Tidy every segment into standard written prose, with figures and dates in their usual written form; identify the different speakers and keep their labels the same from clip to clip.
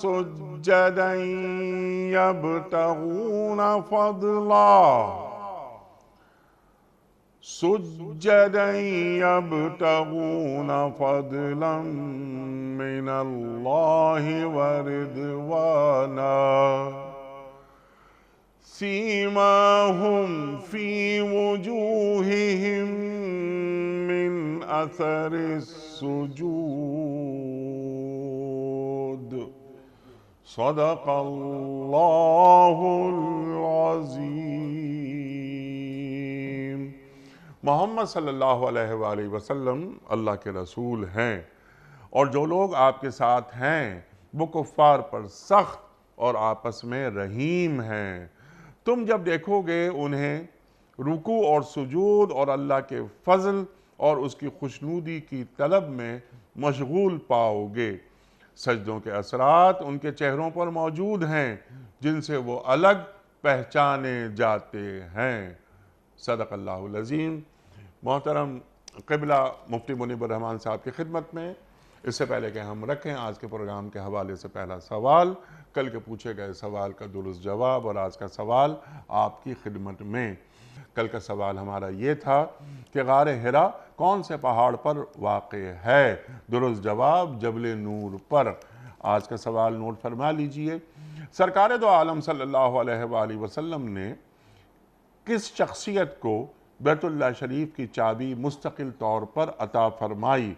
Speaker 1: سجدا يبتغون فضلا سجدا يبتغون فضلا من الله ورضوانا سيماهم في وجوههم من أثر السجود صدق اللہ العظیم۔ محمد صلی اللہ علیہ وآلہ وسلم اللہ کے رسول ہیں، اور جو لوگ آپ کے ساتھ ہیں وہ کفار پر سخت اور آپس میں رحیم ہیں۔ تم جب دیکھو گے انہیں رکوع اور سجود اور اللہ کے فضل اور اس کی خوشنودی کی طلب میں مشغول پاؤ گے۔ سجدوں کے اثرات ان کے چہروں پر موجود ہیں جن سے وہ الگ پہچانے جاتے ہیں۔ صدق اللہ العظیم۔ محترم قبلہ مفتی منیب الرحمن صاحب کی خدمت میں اس سے پہلے کہ ہم رکھیں آج کے پروگرام کے حوالے سے پہلا سوال، کل کے پوچھے گئے سوال کا درست جواب اور آج کا سوال آپ کی خدمت میں۔ کل کا سوال ہمارا یہ تھا کہ غار حرا کون سے پہاڑ پر واقع ہے؟ درست جواب جبل نور پر۔ آج کا سوال نوٹ فرما لیجئے۔ سرکار دو عالم صلی اللہ علیہ وآلہ وسلم نے کس شخصیت کو بیت اللہ شریف کی چابی مستقل طور پر عطا فرمائی؟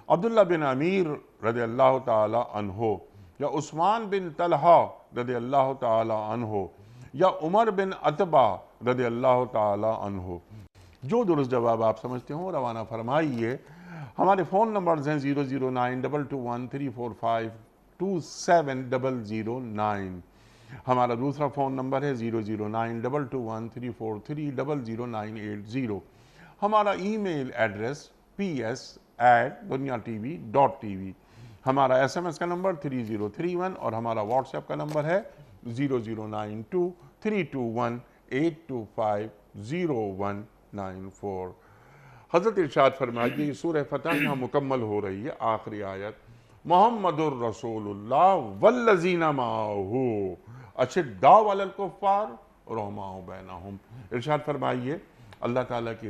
Speaker 1: عبداللہ بن امیر رضی اللہ تعالی عنہ، یا عثمان بن طلحہ رضی اللہ تعالی عنہ، یا عمر بن عتبہ رضی اللہ تعالی عنہ؟ جو درست جواب آپ سمجھتے ہوں روانہ فرمائیے۔ ہمارے فون نمبرز ہیں 0092213452709۔ ہمارا دوسرا فون نمبر ہے 009221343000980۔ ہمارا ای میل ایڈریس ps@duniatv.tv۔ ہمارا ایس ایم ایس کا نمبر 3031 اور ہمارا واٹس ایپ کا نمبر ہے 00923218250194۔ حضرت ارشاد فرمائیے، سورہ فتح یہاں مکمل ہو رہی ہے، آخری آیت، محمد الرسول اللہ والذین معہ اشداء علی الکفار رحماء بینہم۔ ارشاد فرمائیے، اللہ تعالیٰ کی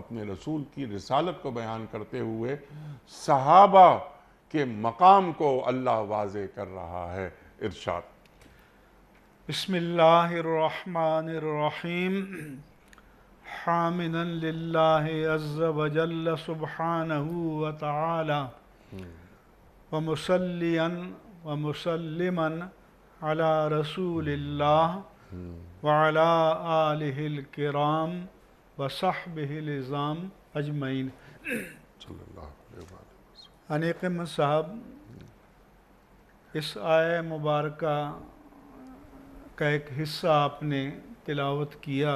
Speaker 1: اپنے رسول کی رسالت کو بیان کرتے ہوئے صحابہ کے مقام کو اللہ واضح کر رہا ہے۔ ارشاد۔
Speaker 2: بسم اللہ الرحمن الرحیم، حامداً للہ عز وجل سبحانہ وتعالی ومصلیاً ومسلماً علی رسول اللہ وعلی آلہ الکرام وصحبہ العظام اجمعین۔
Speaker 1: صلی اللہ علیہ وسلم۔
Speaker 2: انیقم صاحب، اس آیہ مبارکہ کا ایک حصہ آپ نے تلاوت کیا،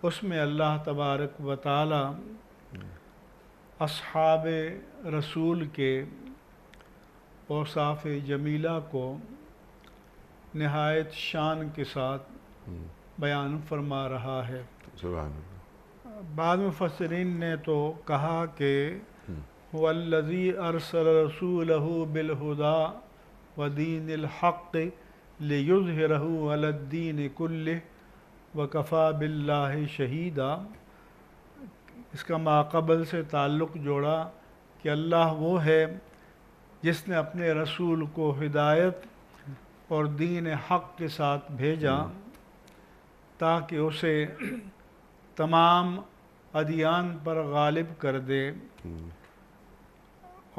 Speaker 2: اس میں اللہ تبارک و تعالی اصحاب رسول کے اوصاف جمیلہ کو نہایت شان کے ساتھ بیان فرما رہا ہے۔
Speaker 1: سبحان اللہ۔
Speaker 2: بعض مفسرین نے تو کہا کہ هو الذی ارسل رسولہ بالہدی ودین الحق لیظہرہ علی الدین کلہ وکفی باللہ شہیدا۔ اس کا ماقبل سے تعلق جوڑا کہ اللہ وہ ہے جس نے اپنے رسول کو ہدایت اور دین حق کے ساتھ بھیجا تاکہ اسے تمام ادیان پر غالب کر دے،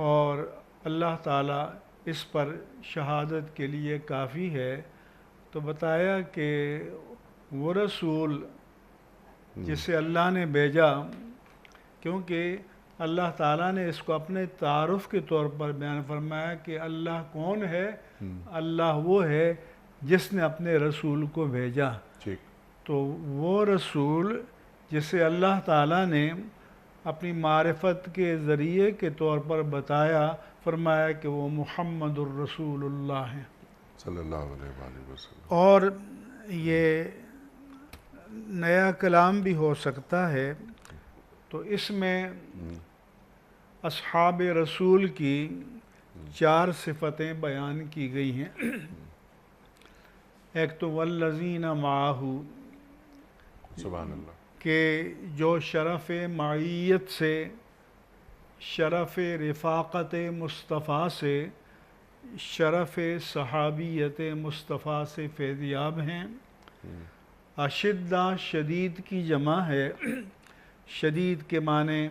Speaker 2: اور اللہ تعالیٰ اس پر شہادت کے لیے کافی ہے۔ تو بتایا کہ وہ رسول جسے اللہ نے بھیجا، کیونکہ اللہ تعالیٰ نے اس کو اپنے تعارف کے طور پر بیان فرمایا کہ اللہ کون ہے؟ اللہ وہ ہے جس نے اپنے رسول کو بھیجا۔ تو وہ رسول جسے اللہ تعالیٰ نے اپنی معرفت کے ذریعے کے طور پر بتایا، فرمایا کہ وہ محمد الرسول اللہ ہیں
Speaker 1: صلی اللہ علیہ وآلہ وسلم۔
Speaker 2: اور یہ نیا کلام بھی ہو سکتا ہے، تو اس میں اصحاب رسول کی 4 صفتیں بیان کی گئی ہیں۔ ایک تو والذین معاہو،
Speaker 1: سبحان اللہ،
Speaker 2: کہ جو شرف معیت سے، شرف رفاقت مصطفیٰ سے، شرف صحابیت مصطفیٰ سے فیضیاب ہیں۔ اشدہ شدید کی جمع ہے، شدید کے معنی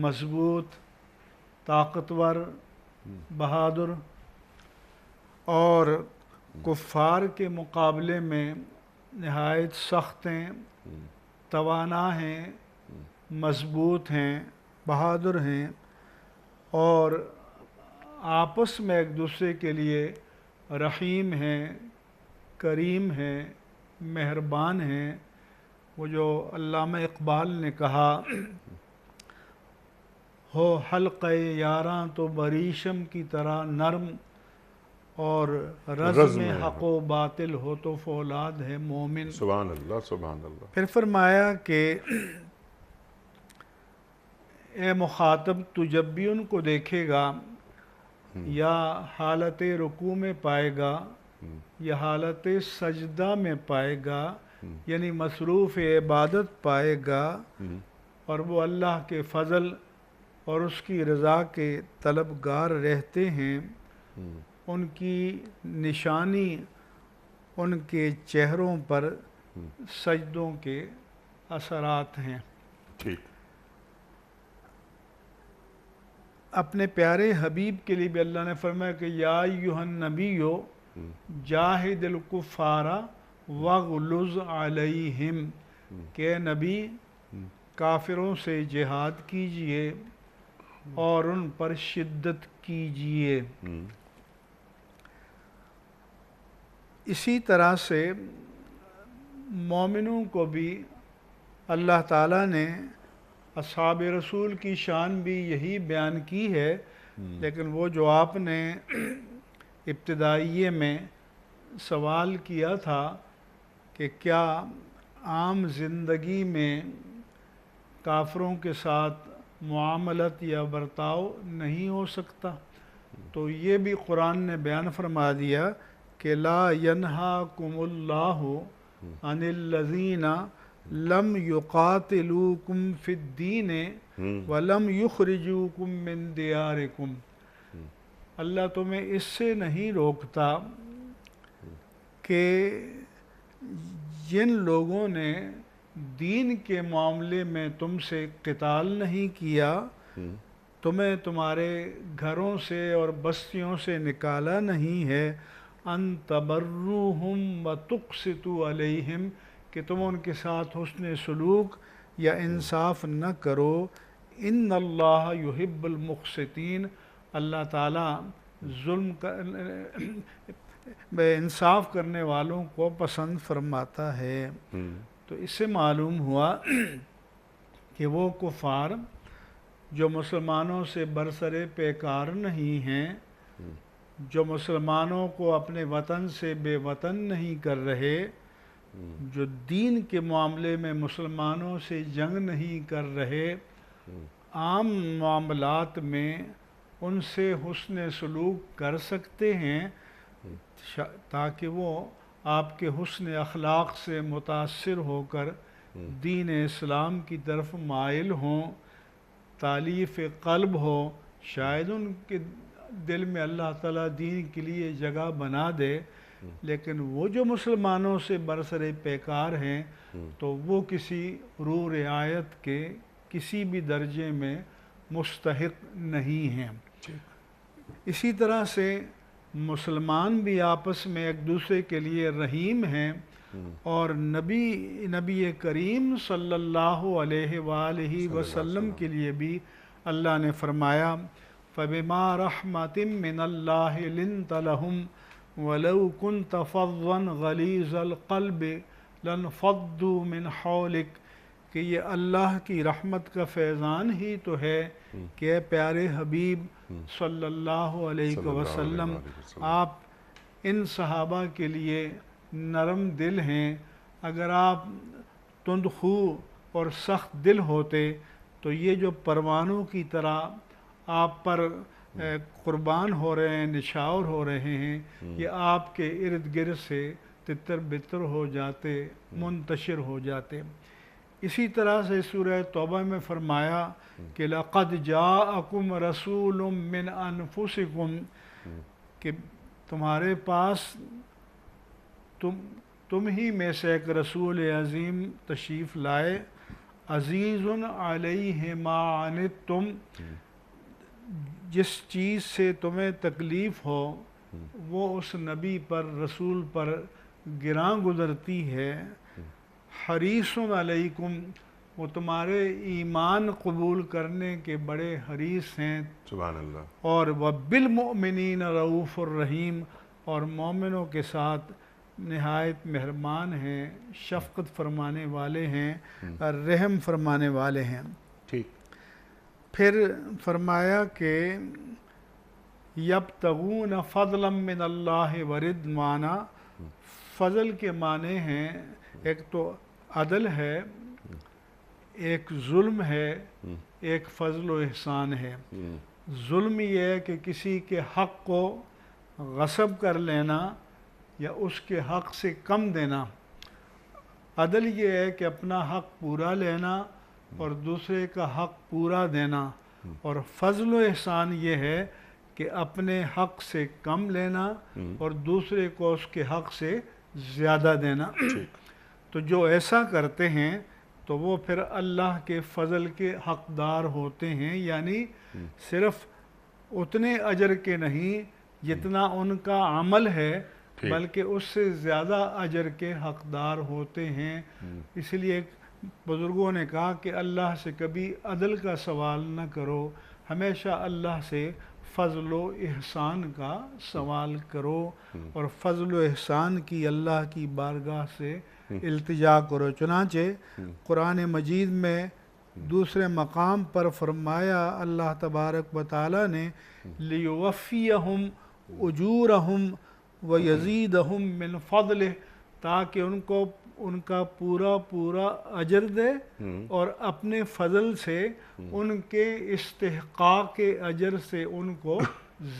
Speaker 2: مضبوط، طاقتور، بہادر، اور کفار کے مقابلے میں نہایت سخت ہیں، توانا ہیں، مضبوط ہیں، بہادر ہیں، اور آپس میں ایک دوسرے کے لیے رحیم ہیں، کریم ہیں، مہربان ہیں۔ وہ جو علامہ اقبال نے کہا، ہو حلقہ یاراں تو بریشم کی طرح نرم، اور رزم حق و باطل ہو تو فولاد ہے مومن۔
Speaker 1: سبحان اللہ، سبحان اللہ۔
Speaker 2: پھر فرمایا کہ اے مخاطب، تو جب بھی ان کو دیکھے گا یا حالت رکوع میں پائے گا یا حالت سجدہ میں پائے گا، یعنی مصروف عبادت پائے گا، اور وہ اللہ کے فضل اور اس کی رضا کے طلبگار رہتے ہیں، ان کی نشانی ان کے چہروں پر سجدوں کے اثرات ہیں۔
Speaker 1: ٹھیک۔
Speaker 2: اپنے پیارے حبیب کے لیے بھی اللہ نے فرمایا کہ یا ایھا النبیو جاہد الکفار واغلظ علیہم، کہ نبی کافروں سے جہاد کیجئے اور ان پر شدت کیجئے۔ اسی طرح سے مومنوں کو بھی اللہ تعالیٰ نے اصحاب رسول کی شان بھی یہی بیان کی ہے، لیکن وہ جو آپ نے ابتدائیے میں سوال کیا تھا کہ کیا عام زندگی میں کافروں کے ساتھ معاملت یا برتاؤ نہیں ہو سکتا، تو یہ بھی قرآن نے بیان فرما دیا کہ لا ینہاکم اللہ عن الذین لم یقاتلوکم فی الدین ولم یخرجوکم من دیارکم۔ اللہ تمہیں اس سے نہیں روکتا کہ جن لوگوں نے دین کے معاملے میں تم سے قتال نہیں کیا، تمہیں تمہارے گھروں سے اور بستیوں سے نکالا نہیں ہے، ان تبروہم وتقسطوا علیہم، کہ تم ان کے ساتھ حسن سلوک یا انصاف نہ کرو، ان اللہ یحب المقسطین، اللہ تعالیٰ ظلم بے انصاف کرنے والوں کو پسند فرماتا ہے۔ تو اس سے معلوم ہوا کہ وہ کفار جو مسلمانوں سے برسر پیکار نہیں ہیں، جو مسلمانوں کو اپنے وطن سے بے وطن نہیں کر رہے، جو دین کے معاملے میں مسلمانوں سے جنگ نہیں کر رہے، عام معاملات میں ان سے حسن سلوک کر سکتے ہیں تاکہ وہ آپ کے حسن اخلاق سے متاثر ہو کر دین اسلام کی طرف مائل ہوں، تالیف قلب ہو، شاید ان کے دل میں اللہ تعالیٰ دین کے لیے جگہ بنا دے، لیکن وہ جو مسلمانوں سے برسر پیکار ہیں تو وہ کسی رو رعایت کے کسی بھی درجے میں مستحق نہیں ہیں۔ اسی طرح سے مسلمان بھی آپس میں ایک دوسرے کے لیے رحیم ہیں، اور نبی کریم صلی اللہ علیہ وآلہ وسلم کے لیے بھی اللہ نے فرمایا فَبِمَا رَحْمَةٍ مِّنَ اللَّهِ لِنْتَ لَهُمْ وَلَوْ كُنْتَ فَظًّا غَلِيظَ الْقَلْبِ لَانفَضُّوا مِنْ حَوْلِكَ، کہ یہ اللہ کی رحمت کا فیضان ہی تو ہے کہ اے پیارے حبیب صلی اللہ علیہ وسلم، آپ ان صحابہ کے لیے نرم دل ہیں۔ اگر آپ تند خو اور سخت دل ہوتے تو یہ جو پروانوں کی طرح آپ پر قربان ہو رہے ہیں، نشاور ہو رہے ہیں، یہ آپ کے ارد گرد سے تتر بتر ہو جاتے، منتشر ہو جاتے۔ اسی طرح سے سورہ توبہ میں فرمایا کہ لَقَدْ جَاءَكُمْ رَسُولٌ مِّنْ أَنفُسِكُمْ، کہ تمہارے پاس تم ہی میں سے ایک رسول عظیم تشریف لائے، عزیز علیہ ما عنتم، جس چیز سے تمہیں تکلیف ہو وہ اس نبی پر، رسول پر گراں گزرتی ہے، حریص علیکم، وہ تمہارے ایمان قبول کرنے کے بڑے حریص ہیں،
Speaker 1: سبحان اللہ،
Speaker 2: اور وَبِالْمُؤْمِنِينَ رَؤُوفٌ الرحیم، اور مومنوں کے ساتھ نہایت مہربان ہیں، شفقت فرمانے والے ہیں، رحم فرمانے والے ہیں۔
Speaker 1: ٹھیک،
Speaker 2: پھر فرمایا کہ یبتغون فضلا من اللہ ورضوانا، فضل کے معنی ہیں ایک تو عدل ہے، ایک ظلم ہے، ایک فضل و احسان ہے۔ ظلم یہ ہے کہ کسی کے حق کو غصب کر لینا یا اس کے حق سے کم دینا۔ عدل یہ ہے کہ اپنا حق پورا لینا اور دوسرے کا حق پورا دینا، اور فضل و احسان یہ ہے کہ اپنے حق سے کم لینا اور دوسرے کو اس کے حق سے زیادہ دینا۔ تو جو ایسا کرتے ہیں تو وہ پھر اللہ کے فضل کے حقدار ہوتے ہیں، یعنی صرف اتنے اجر کے نہیں جتنا ان کا عمل ہے، بلکہ اس سے زیادہ اجر کے حقدار ہوتے ہیں۔ اس لیے بزرگوں نے کہا کہ اللہ سے کبھی عدل کا سوال نہ کرو، ہمیشہ اللہ سے فضل و احسان کا سوال کرو، اور فضل و احسان کی اللہ کی بارگاہ سے التجا کرو۔ چنانچہ قرآن مجید میں دوسرے مقام پر فرمایا اللہ تبارک و تعالیٰ نے لیوفیہم اجورہم ویزیدہم من فضلہ، تاکہ ان کو ان کا پورا پورا اجر دے اور اپنے فضل سے ان کے استحقاق اجر سے ان کو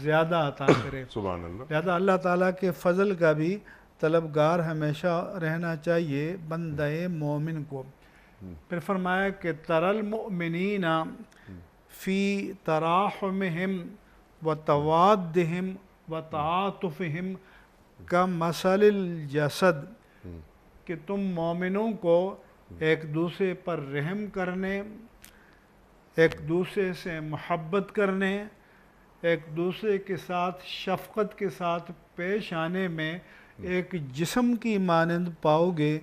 Speaker 2: زیادہ عطا کرے۔
Speaker 1: سبحان اللہ،
Speaker 2: لہذا اللہ تعالیٰ کے فضل کا بھی طلبگار ہمیشہ رہنا چاہیے بندہ مومن کو۔ پھر فرمایا کہ تَرَى الْمُؤْمِنِينَ فِي تَرَاحُمِهِمْ وَتَوَادِّهِمْ وَتَعَاطُفِهِمْ كَمَثَلِ الْجَسَدِ، کہ تم مومنوں کو ایک دوسرے پر رحم کرنے، ایک دوسرے سے محبت کرنے، ایک دوسرے کے ساتھ شفقت کے ساتھ پیش آنے میں ایک جسم کی مانند پاؤ گے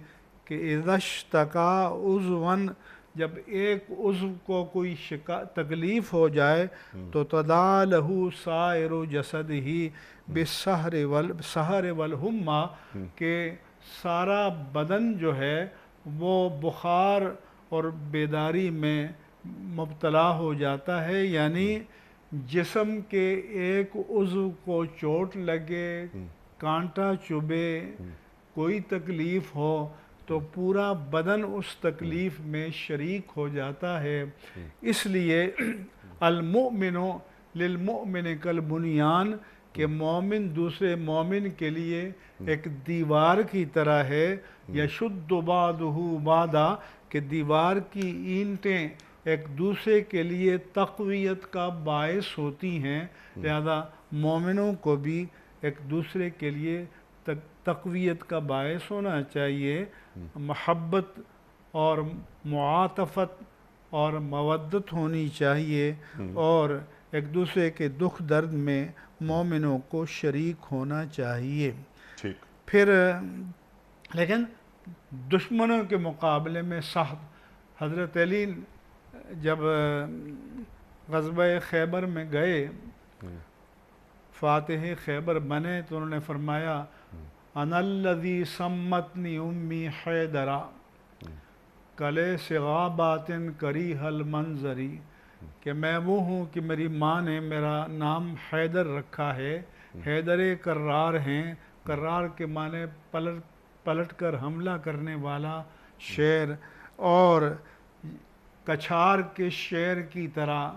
Speaker 2: کہ اذا اشتکا عضواً، جب ایک عضو کو کوئی تکلیف ہو جائے تو تداعی لہ سائر جسدہ بالسہر والحمى، کہ سارا بدن جو ہے وہ بخار اور بیداری میں مبتلا ہو جاتا ہے، یعنی جسم کے ایک عضو کو چوٹ لگے، کانٹا چبھے، کوئی تکلیف ہو تو پورا بدن اس تکلیف میں شریک ہو جاتا ہے۔ اس لیے المؤمن للمؤمن کالبنیان، کہ مومن دوسرے مومن کے لیے ایک دیوار کی طرح ہے، یشد بعضہ بعضا، کہ دیوار کی اینٹیں ایک دوسرے کے لیے تقویت کا باعث ہوتی ہیں، لہذا مومنوں کو بھی ایک دوسرے کے لیے تقویت کا باعث ہونا چاہیے، محبت اور معاطفت اور مودت ہونی چاہیے، اور ایک دوسرے کے دکھ درد میں مومنوں کو شریک ہونا چاہیے۔ پھر لیکن دشمنوں کے مقابلے میں سخت، حضرت علی جب غزوہ خیبر میں گئے، فاتح خیبر بنے، تو انہوں نے فرمایا انا الذی سمتنی امی حیدرا کلے صغابات کریہ المنظری، کہ میں وہ ہوں کہ میری ماں نے میرا نام حیدر رکھا ہے، حیدر کرار ہیں، کرار کے معنی پلٹ کر حملہ کرنے والا شیر، اور کچھار کے شیر کی طرح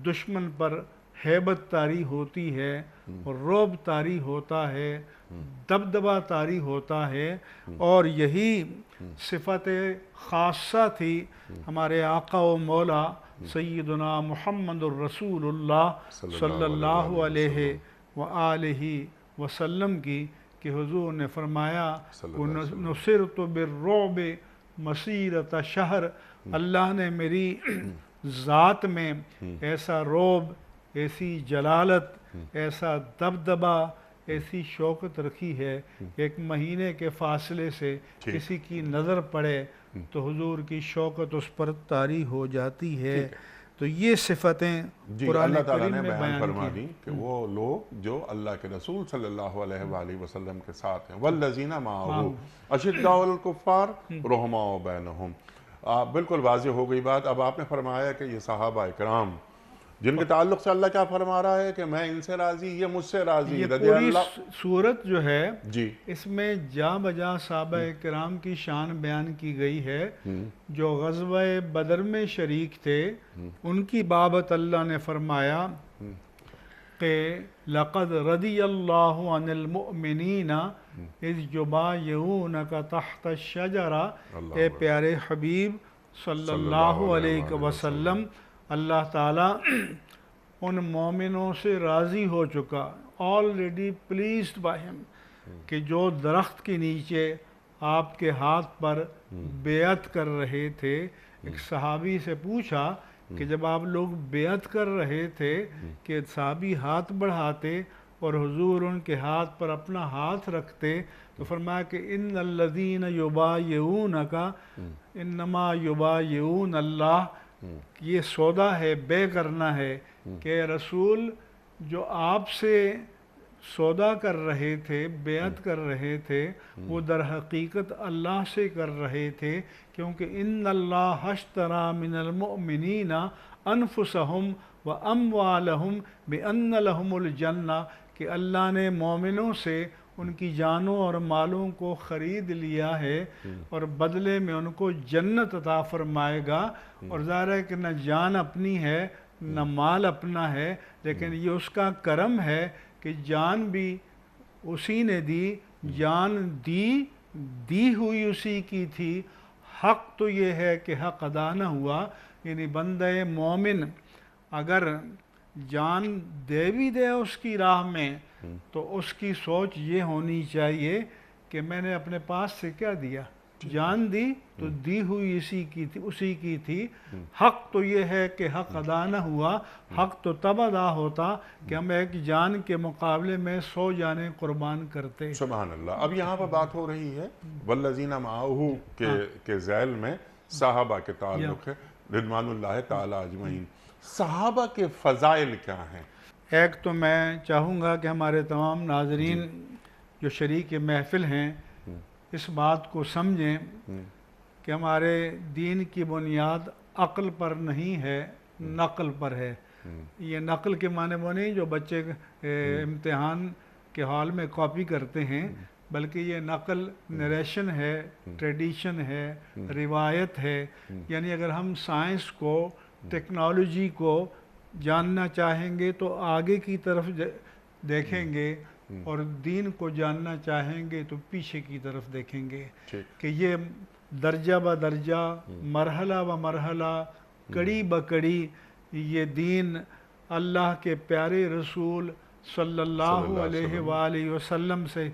Speaker 2: دشمن پر ہیبت طاری ہوتی ہے، رعب طاری ہوتا ہے، دبدبہ طاری ہوتا ہے، اور یہی صفت خاصہ تھی ہمارے آقا و مولا سیدنا محمد الرسول اللہ صلی اللہ علیہ وآلہ وسلم کی، کہ حضور نے فرمایا نصرت بالرعب مسیرۃ شہر، اللہ نے میری ذات میں ایسا رعب، ایسی جلالت، ایسا دبدبہ، ایسی شوکت رکھی ہے، ایک مہینے کے فاصلے سے کسی کی نظر پڑے تو حضور کی شوکت اس پر طاری ہو جاتی ہے۔ تو یہ صفتیں قرآن
Speaker 1: اللہ تعالیٰ
Speaker 2: کریم
Speaker 1: نے
Speaker 2: میں
Speaker 1: بیان
Speaker 2: بیان
Speaker 1: فرما
Speaker 2: کی۔
Speaker 1: دی کہ وہ لوگ جو اللہ کے رسول صلی اللہ علیہ وآلہ وسلم کے ساتھ ہیں، والذین معہ اشداء علی الکفار رحماء بینہم۔ بالکل واضح ہو گئی بات۔ اب آپ نے فرمایا کہ یہ صحابہ اکرام جن کے تعلق سے اللہ کیا فرما رہا ہے کہ میں ان سے راضی، یہ مجھ سے راضی،
Speaker 2: یہ
Speaker 1: رضی
Speaker 2: پوری
Speaker 1: اللہ۔
Speaker 2: صورت جو ہے
Speaker 1: جی
Speaker 2: اس میں جا بجا صحابہ کرام کی شان بیان کی گئی ہے، جو غزوہ بدر میں شریک تھے، ان کی بابت اللہ نے فرمایا کہ لَقَدْ رَضِيَ اللَّهُ عَنِ الْمُؤْمِنِينَ اِذْ يُبَايِعُونَكَ تَحْتَ الشَّجَرَةِ۔ اے پیارے حبیب صلی اللہ علیہ وسلم، اللہ تعالیٰ ان مومنوں سے راضی ہو چکا، already pleased by him، کہ جو درخت کے نیچے آپ کے ہاتھ پر بیعت کر رہے تھے۔ ایک صحابی سے پوچھا کہ جب آپ لوگ بیعت کر رہے تھے کہ صحابی ہاتھ بڑھاتے اور حضور ان کے ہاتھ پر اپنا ہاتھ رکھتے، تو فرمایا کہ ان الذین یبایعونک انما یبایعون اللہ، یہ سودا ہے، بے کرنا ہے کہ رسول جو آپ سے سودا کر رہے تھے، بیعت کر رہے تھے، وہ در حقیقت اللہ سے کر رہے تھے، کیونکہ ان اللہ اشتری من المؤمنین انفسہم واموالہم بان لہم الجنہ، کہ اللہ نے مومنوں سے ان کی جانوں اور مالوں کو خرید لیا ہے اور بدلے میں ان کو جنت عطا فرمائے گا۔ اور ظاہر ہے کہ نہ جان اپنی ہے نہ مال اپنا ہے، لیکن یہ اس کا کرم ہے کہ جان بھی اسی نے دی، جان دی ہوئی اسی کی تھی۔ حق تو یہ ہے کہ حق ادا نہ ہوا، یعنی بندہ مومن اگر جان دے بھی دے اس کی راہ میں تو اس کی سوچ یہ ہونی چاہیے کہ میں نے اپنے پاس سے کیا دیا، جان دی تو دی ہوئی اسی کی تھی۔ حق تو یہ ہے کہ حق ادا نہ ہوا، حق تو تب ادا ہوتا کہ ہم ایک جان کے مقابلے میں 100 جانیں قربان کرتے۔
Speaker 1: سبحان اللہ۔ اب یہاں پر بات ہو رہی ہے والذین معہ کے ذیل میں صحابہ کے تعلق ہے رضوان اللہ تعالی اجمعین۔ صحابہ کے فضائل کیا ہیں؟
Speaker 2: ایک تو میں چاہوں گا کہ ہمارے تمام ناظرین جو شریک محفل ہیں اس بات کو سمجھیں کہ ہمارے دین کی بنیاد عقل پر نہیں ہے، نقل پر ہے۔ یہ نقل کے معنی وہ نہیں جو بچے امتحان کے حال میں کاپی کرتے ہیں، بلکہ یہ نقل نریشن ہے، ٹریڈیشن ہے، روایت ہے۔ یعنی اگر ہم سائنس کو، ٹیکنالوجی کو جاننا چاہیں گے تو آگے کی طرف دیکھیں گے، اور دین کو جاننا چاہیں گے تو پیچھے کی طرف دیکھیں گے کہ یہ درجہ بدرجہ، مرحلہ و مرحلہ، کڑی بکڑی یہ دین اللہ کے پیارے رسول صلی اللہ علیہ وآلہ وسلم سے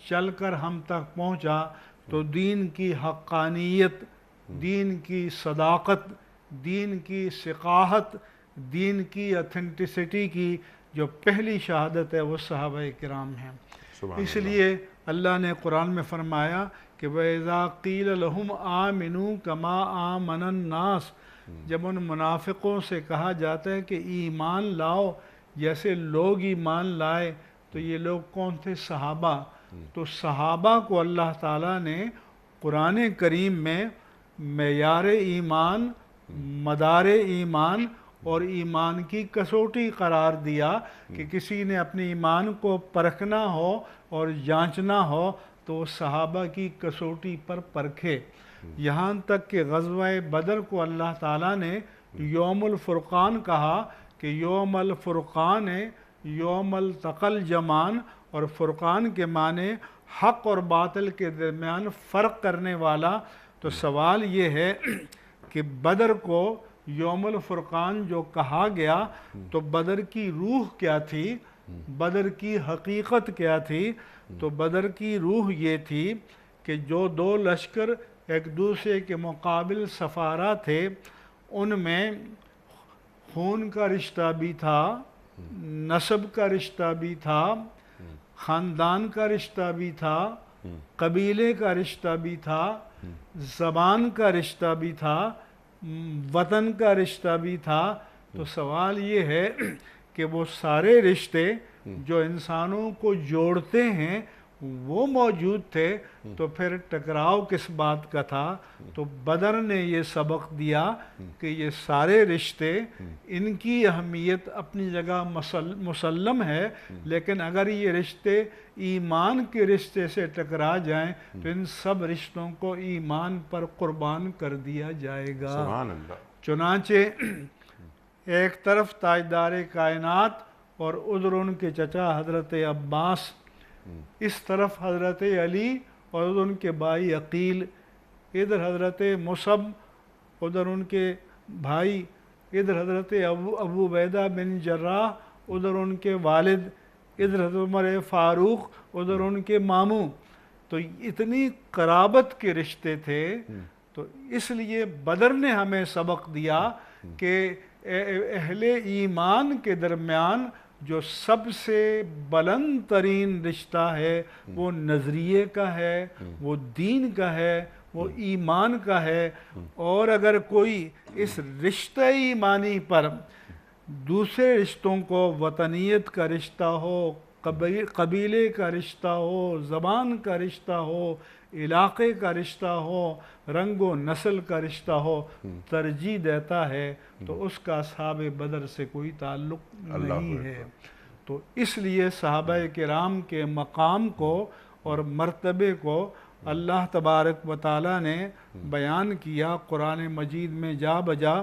Speaker 2: چل کر ہم تک پہنچا۔ تو دین کی حقانیت، دین کی صداقت، دین کی ثقافت، دین کی اتھینٹسٹی کی جو پہلی شہادت ہے وہ صحابہ کرام ہیں۔ اس لیے اللہ نے قرآن میں فرمایا کہ وَإِذَا قِيلَ لَهُمْ آمِنُوا كَمَا آمَنَ النَّاسِ، جب ان منافقوں سے کہا جاتا ہے کہ ایمان لاؤ جیسے لوگ ایمان لائے، تو یہ لوگ کون تھے؟ صحابہ۔ تو صحابہ کو اللہ تعالیٰ نے قرآن کریم میں معیار ایمان، مدار ایمان اور ایمان کی کسوٹی قرار دیا کہ کسی نے اپنے ایمان کو پرکھنا ہو اور جانچنا ہو تو وہ صحابہ کی کسوٹی پر پرکھے۔ یہاں تک کہ غزوہ بدر کو اللہ تعالیٰ نے یوم الفرقان کہا کہ یوم الفرقان ہے، یوم التقل جمان، اور فرقان کے معنی حق اور باطل کے درمیان فرق کرنے والا۔ تو سوال یہ ہے کہ بدر کو یوم الفرقان جو کہا گیا تو بدر کی روح کیا تھی، بدر کی حقیقت کیا تھی؟ تو بدر کی روح یہ تھی کہ جو دو لشکر ایک دوسرے کے مقابل سفارہ تھے، ان میں خون کا رشتہ بھی تھا، نسب کا رشتہ بھی تھا، خاندان کا رشتہ بھی تھا، قبیلے کا رشتہ بھی تھا، زبان کا رشتہ بھی تھا، وطن کا رشتہ بھی تھا۔ تو سوال یہ ہے کہ وہ سارے رشتے جو انسانوں کو جوڑتے ہیں وہ موجود تھے، تو پھر ٹکراؤ کس بات کا تھا؟ تو بدر نے یہ سبق دیا کہ یہ سارے رشتے، ان کی اہمیت اپنی جگہ مسلم ہے، لیکن اگر یہ رشتے ایمان کے رشتے سے ٹکرا جائیں تو ان سب رشتوں کو ایمان پر قربان کر دیا جائے گا۔
Speaker 1: سبحان اللہ۔
Speaker 2: چنانچہ ایک طرف تاجدار کائنات اور ادھر ان کے چچا حضرت عباس، اس طرف حضرت علی اور ادھر ان کے بھائی عقیل، ادھر حضرت مصعب، ادھر ان کے بھائی، ادھر حضرت ابو عبیدہ بن جراح، ادھر ان کے والد، ادھر حضرت عمر فاروق، ادھر ان کے ماموں۔ تو اتنی قرابت کے رشتے تھے۔ تو اس لیے بدر نے ہمیں سبق دیا کہ اہل ایمان کے درمیان جو سب سے بلند ترین رشتہ ہے وہ نظریے کا ہے، وہ دین کا ہے، وہ ایمان کا ہے۔ اور اگر کوئی اس رشتہ ایمانی پر دوسرے رشتوں کو، وطنیت کا رشتہ ہو، قبیلے کا رشتہ ہو، زبان کا رشتہ ہو، علاقے کا رشتہ ہو، رنگ و نسل کا رشتہ ہو، ترجیح دیتا ہے تو اس کا اصحاب بدر سے کوئی تعلق نہیں ہے۔ تو اس لیے صحابہ کرام کے مقام کو اور مرتبے کو اللہ تبارک و تعالیٰ نے بیان کیا قرآن مجید میں جا بجا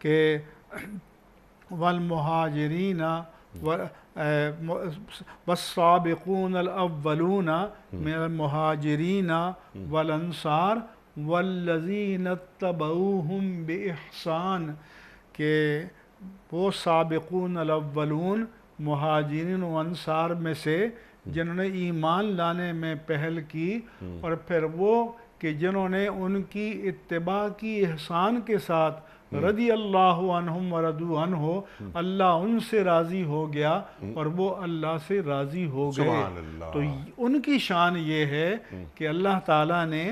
Speaker 2: کہ والمہاجرین والسابقون الاولون من المہاجرین والانصار والذین اتبعوہم بإحسان، کہ وہ سابقون الاولون مہاجرین و انصار میں سے جنہوں نے ایمان لانے میں پہل کی، اور پھر وہ کہ جنہوں نے ان کی اتباع کی احسان کے ساتھ، رضی اللہ عنہم ورضوا عنہ، اللہ ان سے راضی ہو گیا اور وہ اللہ سے راضی ہو گئے۔
Speaker 1: سبحان اللہ۔
Speaker 2: تو ان کی شان یہ ہے کہ اللہ تعالیٰ نے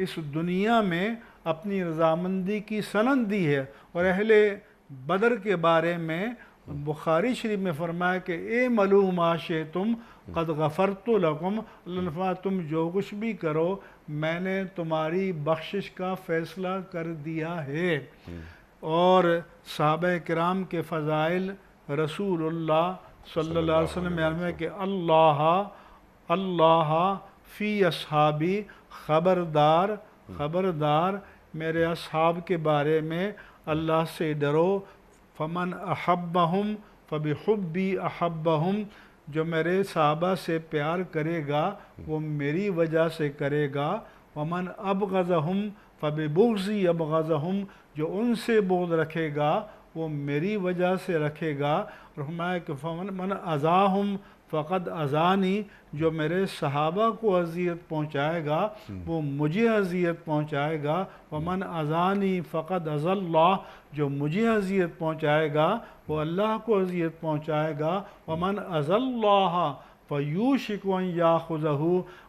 Speaker 2: اس دنیا میں اپنی رضامندی کی سند دی ہے۔ اور اہل بدر کے بارے میں بخاری شریف میں فرمایا کہ اعملوا ما شئتم قد غفرت لکم، اللہ نے فرمایا تم جو کچھ بھی کرو میں نے تمہاری بخشش کا فیصلہ کر دیا ہے۔ اور صحابہ کرام کے فضائل رسول اللہ صلی اللہ علیہ وسلم میں کہ اللہ فی اصحابی، خبردار خبردار میرے اصحاب کے بارے میں اللہ سے ڈرو، فمن احبہم فبحبی احبہم، جو میرے صحابہ سے پیار کرے گا وہ میری وجہ سے کرے گا، ومن ابغضہم فببغضی ابغضہم، جو ان سے بغض رکھے گا وہ میری وجہ سے رکھے گا۔ اور فرمایا کہ فمن اذاہم فقد اذانی، جو میرے صحابہ کو اذیت پہنچائے گا وہ مجھے اذیت پہنچائے گا، ومن اذانی فقد اذی اللہ، جو مجھے اذیت پہنچائے گا وہ اللہ کو اذیت پہنچائے گا، ومن اذی اللہ فیوشک ان یاخذہ،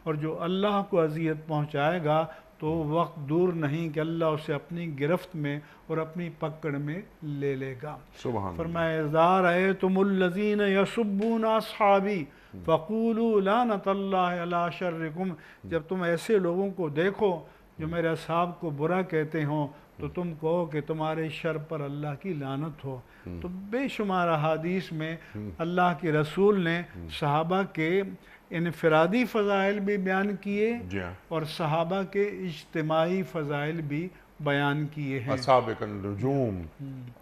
Speaker 2: اور جو اللہ کو اذیت پہنچائے گا تو وقت دور نہیں کہ اللہ اسے اپنی گرفت میں اور اپنی پکڑ میں لے لے گا۔
Speaker 1: سبحان
Speaker 2: فرمایا اذا رأیتم الذین یسبون اصحابی فقولوا لعنۃ اللہ علی شرکم، جب تم ایسے لوگوں کو دیکھو جو میرے اصحاب کو برا کہتے ہوں تو تم کہو کہ تمہارے شر پر اللہ کی لعنت ہو۔ تو بے شمار احادیث میں اللہ کے رسول نے صحابہ کے انفرادی فضائل بھی بیان کیے اور صحابہ کے اجتماعی فضائل بھی بیان کیے ہیں۔
Speaker 1: اصحاب النجوم،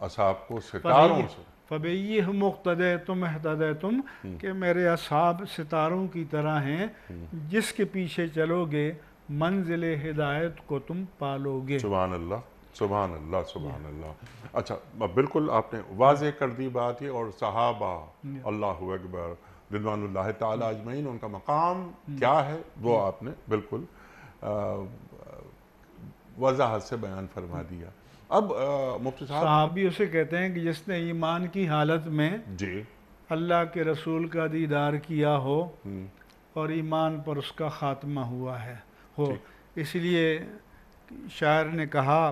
Speaker 1: اصحاب کو ستاروں سے
Speaker 2: فَبِأَيِّهِمْ اقْتَدَيْتُمْ اهْتَدَيْتُمْ کہ میرے اصحاب ستاروں کی طرح ہیں، جس کے پیچھے چلو گے منزل ہدایت کو تم پالو گے۔
Speaker 1: سبحان اللہ، سبحان اللہ، سبحان اللہ۔ اچھا، بالکل آپ نے واضح کر دی بات یہ، اور صحابہ اللہ اکبر رضوان اللہ تعالیٰ اجمعین، ان کا مقام کیا ہے وہ آپ نے بالکل وضاحت سے بیان فرما دیا۔ اب مفتی صاحب،
Speaker 2: صحابی اسے کہتے ہیں کہ جس نے ایمان کی حالت میں
Speaker 1: جی
Speaker 2: اللہ کے رسول کا دیدار کیا ہو اور ایمان پر اس کا خاتمہ ہوا ہے ہو۔ اس لیے شاعر نے کہا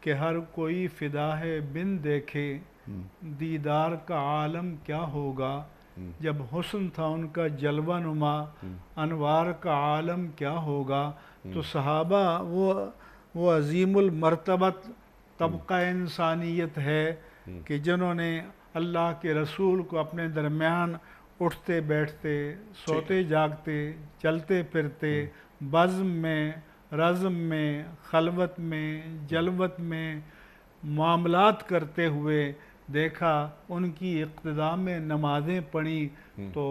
Speaker 2: کہ ہر کوئی فدا ہے بن دیکھے، دیدار کا عالم کیا ہوگا، جب حسن تھا ان کا جلوہ نما، انوار کا عالم کیا ہوگا۔ تو صحابہ وہ عظیم المرتبت طبقہ انسانیت ہے کہ جنہوں نے اللہ کے رسول کو اپنے درمیان اٹھتے بیٹھتے، سوتے جاگتے، چلتے پھرتے، بزم میں، رزم میں، خلوت میں، جلوت میں معاملات کرتے ہوئے دیکھا، ان کی اقتداء میں نمازیں پڑھی، تو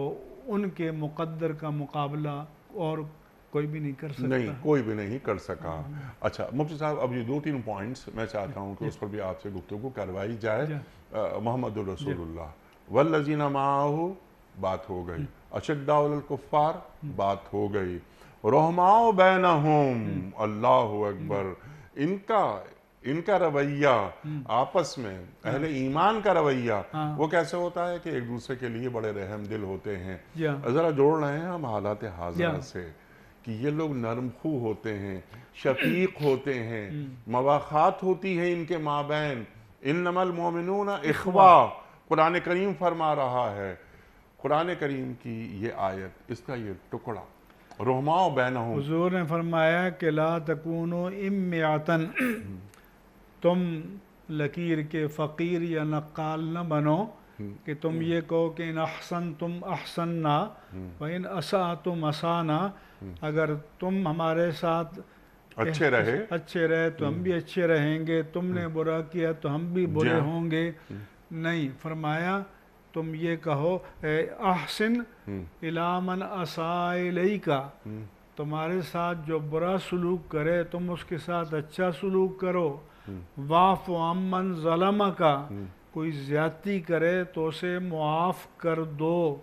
Speaker 2: ان کے مقدر کا مقابلہ اور کوئی بھی نہیں کر سکتا۔
Speaker 1: نہیں، کوئی بھی نہیں کر سکا۔ اچھا مفتی صاحب، اب یہ 2-3 پوائنٹس میں چاہتا ہوں کہ اس پر بھی آپ سے گفتگو کروائی جائے۔ محمد الرسول اللہ والذین معہ بات ہو گئی، اشداء علی الکفار بات ہو گئی، رحماء بینہم اللہ اکبر، ان کا رویہ آپس میں، اہل ایمان کا رویہ وہ کیسے ہوتا ہے کہ ایک دوسرے کے لیے بڑے رحم دل ہوتے ہیں۔ ذرا جوڑ رہے ہیں ہم حالات حاضرہ سے کہ یہ لوگ نرم خو ہوتے ہیں، شفیق ہوتے ہیں، مواخات ہوتی ہے ان کے مابین، انما المؤمنون اخوہ، قرآن کریم فرما رہا ہے۔ قرآن کریم کی یہ آیت، اس کا یہ ٹکڑا، رحماء بینہم،
Speaker 2: حضور نے فرمایا کہ لا تکونوا امعتن، تم لکیر کے فقیر یا نقال نہ بنو کہ تم یہ کہو کہ ان احسنتم احسننا وان اسأتم اسانا، اگر تم ہمارے ساتھ اچھے رہے تو ہم بھی اچھے رہیں گے، تم نے برا کیا تو ہم بھی برے ہوں گے۔ نہیں، فرمایا تم یہ کہو احسن الی من اساء الیک، تمہارے ساتھ جو برا سلوک کرے تم اس کے ساتھ اچھا سلوک کرو۔ واعف عمن ظلمک، کوئی زیادتی کرے تو اسے معاف کر دو۔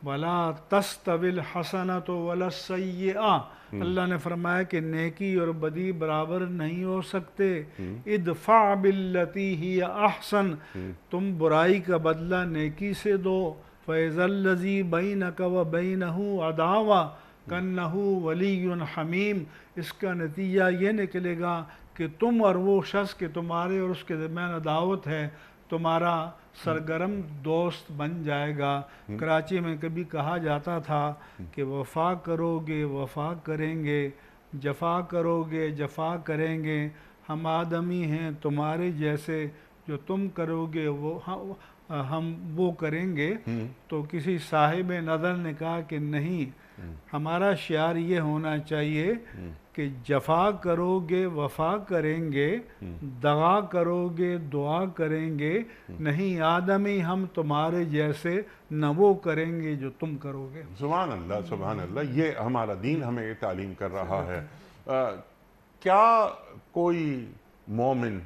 Speaker 2: ولا تستوی الحسنۃ ولا السیئۃ، اللہ نے فرمایا کہ نیکی اور بدی برابر نہیں ہو سکتے۔ ادفع باللتی ہی احسن، تم برائی کا بدلہ نیکی سے دو۔ فاذا الذی بینک وبینہ عداوۃ کأنہ ولی حمیم، اس کا نتیجہ یہ نکلے گا کہ تم اور وہ شخص کے تمہارے اور اس کے درمیان عداوت ہے، تمہارا سرگرم دوست بن جائے گا۔ کراچی میں کبھی کہا جاتا تھا کہ وفا کرو گے وفا کریں گے، جفا کرو گے جفا کریں گے، ہم آدمی ہیں تمہارے جیسے، جو تم کرو گے وہ ہم وہ کریں گے۔ تو کسی صاحب نظر نے کہا کہ نہیں، ہمارا شعار یہ ہونا چاہیے کہ جفا کرو گے وفا کریں گے، دغا کرو گے دعا کریں گے، نہیں آدمی ہم تمہارے جیسے، نہ وہ کریں گے جو تم کرو گے۔
Speaker 1: سبحان اللہ، سبحان اللہ، یہ ہمارا دین ہمیں یہ تعلیم کر رہا ہے۔ کیا کوئی مومن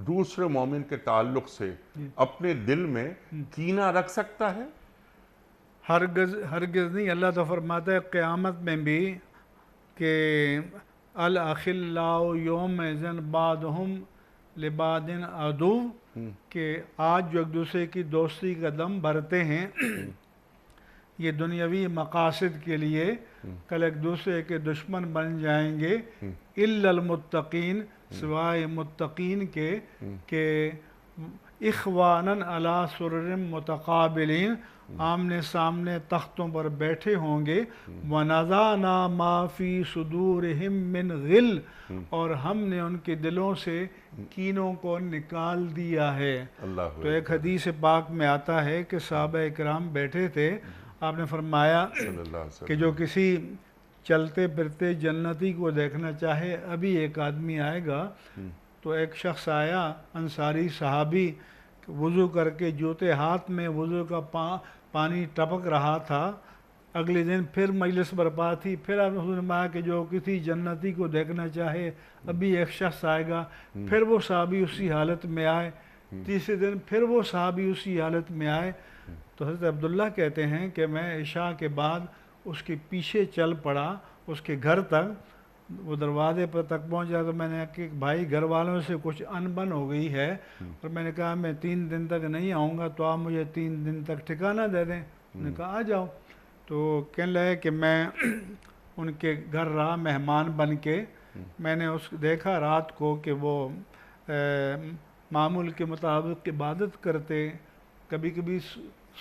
Speaker 1: دوسرے مومن کے تعلق سے اپنے دل میں کینہ رکھ سکتا ہے؟
Speaker 2: ہرگز نہیں۔ اللہ تو فرماتا ہے قیامت میں بھی کہ الاخلاء یومئذ بعضهم لبعض عدو، کہ آج جو ایک دوسرے کی دوستی کا دم بھرتے ہیں یہ دنیاوی مقاصد کے لیے، کل ایک دوسرے کے دشمن بن جائیں گے۔ الا المتقین، سوائے متقین کے، کہ اخوانا علی سرر متقابلین، آمنے سامنے تختوں پر بیٹھے ہوں گے۔ وَنَزَعْنَا مَا فِي صُدُورِهِم مِّن غِلٍّ، اور ہم نے ان کے دلوں سے کینوں کو نکال دیا ہے۔ تو ایک حدیث پاک میں آتا ہے کہ صحابہ اکرام بیٹھے تھے، آپ نے فرمایا کہ جو کسی چلتے پھرتے جنتی کو دیکھنا چاہے، ابھی ایک آدمی آئے گا۔ تو ایک شخص آیا انصاری صحابی، وضو کر کے جوتے ہاتھ میں وضو کا پانی ٹپک رہا تھا. اگلے دن پھر مجلس برپا تھی. پھر آپ نے فرمایا کہ جو کسی جنتی کو دیکھنا چاہے ابھی ایک شخص آئے گا. پھر وہ صحابی اسی حالت میں آئے. تیسرے دن پھر وہ صحابی اسی حالت میں آئے. تو حضرت عبداللہ کہتے ہیں کہ میں عشاء کے بعد اس کے پیچھے چل پڑا اس کے گھر تک. وہ دروازے پر تک پہنچا تو میں نے کہا کہ بھائی گھر والوں سے کچھ انبن ہو گئی ہے اور میں نے کہا میں 3 دن تک نہیں آؤں گا تو آپ مجھے 3 دن تک ٹھکانہ دے دیں. انہوں نے کہا آ جاؤ. تو کہنے لگے کہ میں ان کے گھر رہا مہمان بن کے. میں نے دیکھا رات کو کہ وہ معمول کے مطابق عبادت کرتے, کبھی کبھی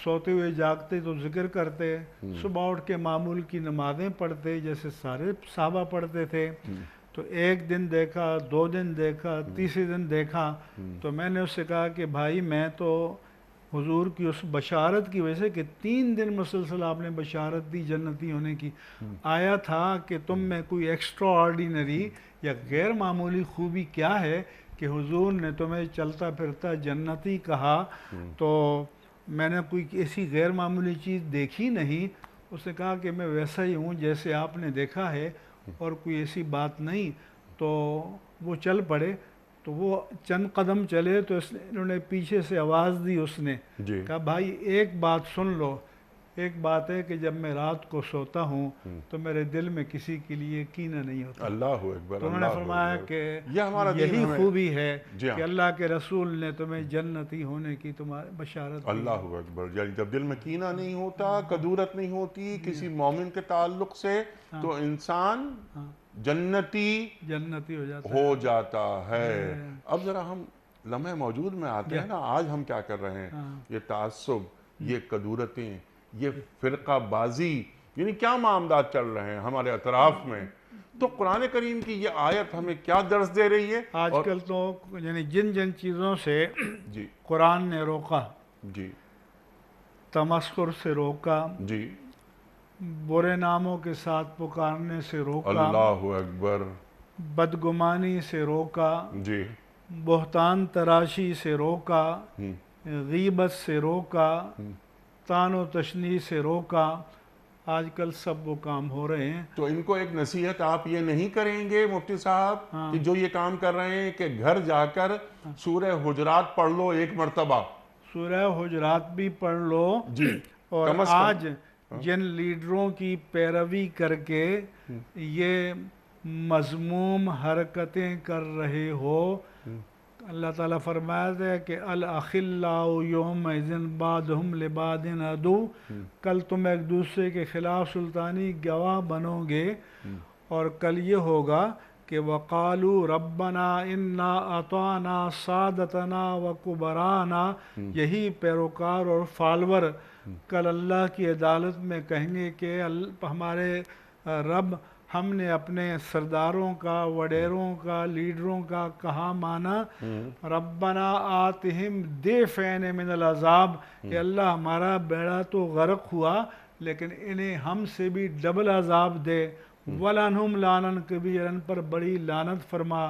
Speaker 2: سوتے ہوئے جاگتے تو ذکر کرتے, صبح اٹھ کے معمول کی نمازیں پڑھتے جیسے سارے صحابہ پڑھتے تھے. تو ایک دن دیکھا, 2 دن دیکھا, تیسرے دن دیکھا. تو میں نے اس سے کہا کہ بھائی میں تو حضور کی اس بشارت کی وجہ سے کہ 3 دن مسلسل آپ نے بشارت دی جنتی ہونے کی, آیا تھا کہ تم میں کوئی ایکسٹرا آرڈینری یا غیر معمولی خوبی کیا ہے کہ حضور نے تمہیں چلتا پھرتا جنتی کہا. تو میں نے کوئی ایسی غیر معمولی چیز دیکھی نہیں. اس نے کہا کہ میں ویسا ہی ہوں جیسے آپ نے دیکھا ہے اور کوئی ایسی بات نہیں. تو وہ چل پڑے. تو وہ چند قدم چلے تو انہوں نے پیچھے سے آواز دی. اس نے کہا بھائی ایک بات سن لو. ایک بات ہے کہ جب میں رات کو سوتا ہوں تو میرے دل میں کسی کے لیے کینہ نہیں ہوتا.
Speaker 1: اللہ اکبر.
Speaker 2: تو انہوں نے فرمایا کہ
Speaker 1: یہی
Speaker 2: خوبی ہے کہ اللہ کے رسول نے تمہیں جنتی ہونے کی تمہاری بشارت دی.
Speaker 1: اللہ اکبر. یعنی جب دل میں کینہ نہیں ہوتا, کدورت نہیں ہوتی کسی مومن کے تعلق سے, تو انسان جنتی ہو جاتا ہے. اب ذرا ہم لمحے موجود میں آتے ہیں نا. آج ہم کیا کر رہے ہیں؟ یہ تعصب, یہ کدورتیں, یہ فرقہ بازی, یعنی کیا معاملات چل رہے ہیں ہمارے اطراف میں. تو قرآن کریم کی یہ آیت ہمیں کیا درس دے رہی ہے؟
Speaker 2: آج کل تو یعنی جن چیزوں سے قرآن نے روکا, تمسخر سے روکا, برے ناموں کے ساتھ پکارنے سے روکا,
Speaker 1: اللہ اکبر,
Speaker 2: بدگمانی سے روکا, بہتان تراشی سے روکا, غیبت سے روکا, طعن و تشنیع سے روکا. آج کل سب وہ کام ہو رہے ہیں.
Speaker 1: تو ان کو ایک نصیحت آپ یہ نہیں کریں گے مفتی صاحب کہ جو یہ کام کر رہے ہیں کہ گھر جا کر سورہ حجرات پڑھ لو 1 مرتبہ,
Speaker 2: سورہ حجرات بھی پڑھ لو, اور آج جن لیڈروں کی پیروی کر کے یہ مذموم حرکتیں کر رہے ہو, اللہ تعالیٰ فرمایا ہے کہ الاخلاء یومئذ بعضهم لبعض عدو. کل تم ایک دوسرے کے خلاف سلطانی گواہ بنو گے, اور کل یہ ہوگا کہ وقالوا ربنا انا اطعنا سادتنا وکبرانا. یہی پیروکار اور فالور کل اللہ کی عدالت میں کہیں گے کہ ہمارے رب, ہم نے اپنے سرداروں کا, وڈیروں کا, لیڈروں کا کہا مانا. ربنا آتہم ضعفین من العذاب, کہ اللہ ہمارا بیڑا تو غرق ہوا لیکن انہیں ہم سے بھی ڈبل عذاب دے. وَلَنْهُمْ لَعْنًا كَبِيرًا, پر بڑی لعنت فرما.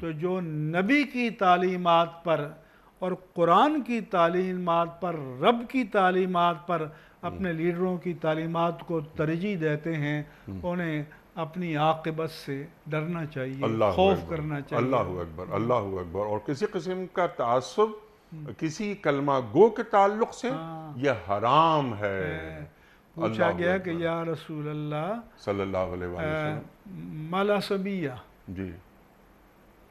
Speaker 2: تو جو نبی کی تعلیمات پر اور قرآن کی تعلیمات پر, رب کی تعلیمات پر اپنے لیڈروں کی تعلیمات کو ترجیح دیتے ہیں, انہیں اپنی عاقبت سے ڈرنا چاہیے, خوف کرنا چاہیے.
Speaker 1: اللہ اکبر, اللہ اکبر. اور کسی قسم کا تعصب کسی کلمہ گو کے تعلق سے یہ حرام ہے.
Speaker 2: پوچھا گیا کہ یا رسول اللہ
Speaker 1: صلی اللہ علیہ وسلم
Speaker 2: مال عصبیہ,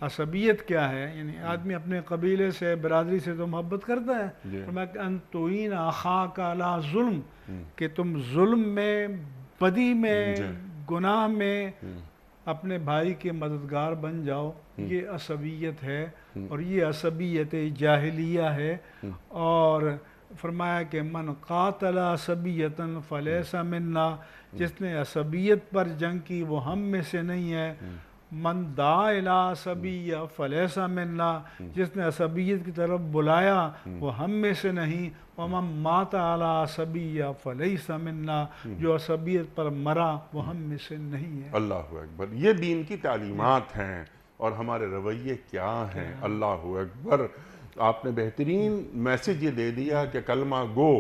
Speaker 2: عصبیت کیا ہے؟ یعنی آدمی اپنے قبیلے سے, برادری سے تو محبت کرتا ہے. فرمایا کہ ان تعین اخاک علی ظلم, کہ تم ظلم میں, بدی میں, گناہ میں اپنے بھائی کے مددگار بن جاؤ, یہ عصبیت ہے, اور یہ عصبیت جاہلیہ ہے. اور فرمایا کہ من قاتل عصبیتا فلیس منا, جس نے عصبیت پر جنگ کی وہ ہم میں سے نہیں ہے. من دعا الی عصبیہ فلیس منا, جس نے عصبیت کی طرف بلایا وہ ہم میں سے نہیں. ومن مات علی عصبیہ فلیس منا, جو عصبیت پر مرا وہ ہم میں سے نہیں ہے.
Speaker 1: اللہ اکبر. یہ دین کی تعلیمات ہیں, اور ہمارے رویے کیا ہیں. اللہ اکبر. آپ نے بہترین میسج یہ دے دیا کہ کلمہ گو